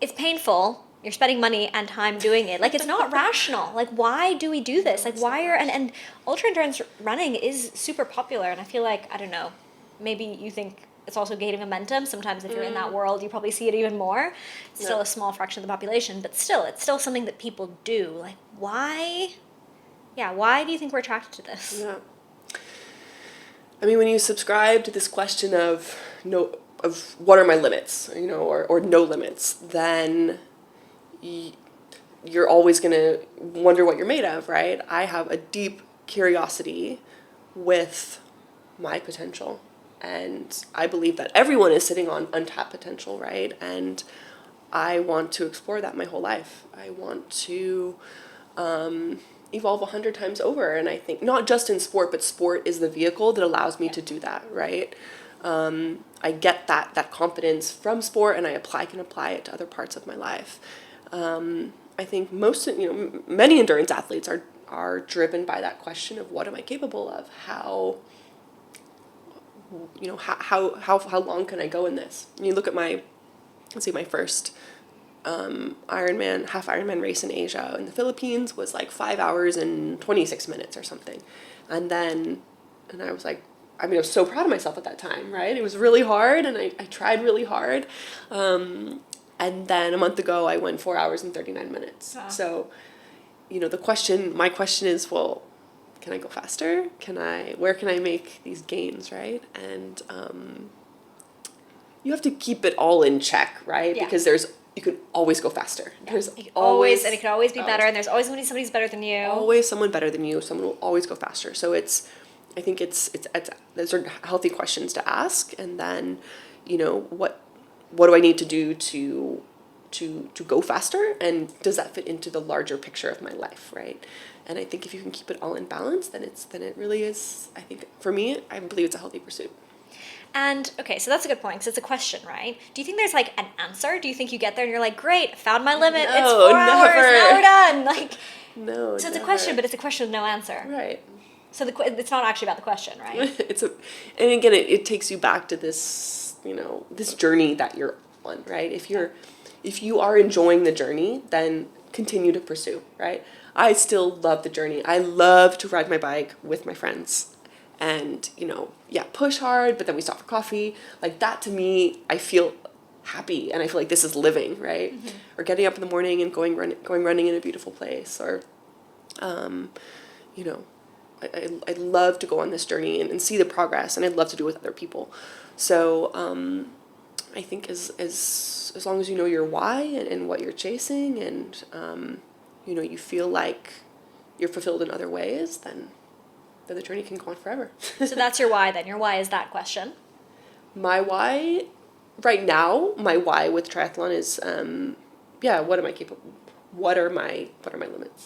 it's painful. You're spending money and time doing it. Like, it's not rational. Like, why do we do this? Like, why are, and ultra endurance running is super popular. And I feel like, I don't know, maybe you think it's also gaining momentum. Sometimes if you're in that world, you probably see it even more. It's still a small fraction of the population, but still, it's still something that people do. Like, why? Yeah, why do you think we're attracted to this? Yeah. I mean, when you subscribe to this question of what are my limits, or no limits, then you're always going to wonder what you're made of, right? I have a deep curiosity with my potential. And I believe that everyone is sitting on untapped potential, right? And I want to explore that my whole life. I want to evolve 100 times over. And I think not just in sport, but sport is the vehicle that allows me to do that, right? I get that confidence from sport, and I can apply it to other parts of my life. I think many endurance athletes are driven by that question of what am I capable of? How long can I go in this? And you look at my first half Ironman race in Asia in the Philippines was like 5 hours and 26 minutes or something. And I was like, I was so proud of myself at that time, right? It was really hard, and I tried really hard. And then a month ago, I went 4 hours and 39 minutes. Wow. So, my question is, well, can I go faster? Where can I make these gains, right? And you have to keep it all in check, right? Yeah. Because you can always go faster. Yeah. There's always, and it can always be better, and there's always going to be somebody who's better than you. Always someone better than you. Someone will always go faster. So I think those are healthy questions to ask, and then, what do I need to do to go faster, and does that fit into the larger picture of my life, right? And I think if you can keep it all in balance, then it really is. I think for me, I believe it's a healthy pursuit. And okay, so that's a good point, because it's a question, right? Do you think there's like an answer? Do you think you get there and you're like, great, found my limit, No, it's 4 hours, never. now we're done? Like, no. So it's a question, but it's a question with no answer. Right. So it's not actually about the question, right? And again, it takes you back to this, this journey that you're on, right? If you are enjoying the journey, then continue to pursue, right? I still love the journey. I love to ride my bike with my friends, and push hard, but then we stop for coffee. Like that, to me, I feel happy, and I feel like this is living, right? Mm-hmm. Or getting up in the morning and going running in a beautiful place, or I love to go on this journey and see the progress, and I'd love to do it with other people. So I think as long as you know your why and what you're chasing, and you feel like you're fulfilled in other ways, then the journey can go on forever. So that's your why then. Your why is that question. My why right now, with triathlon is what am I capable? What are my limits?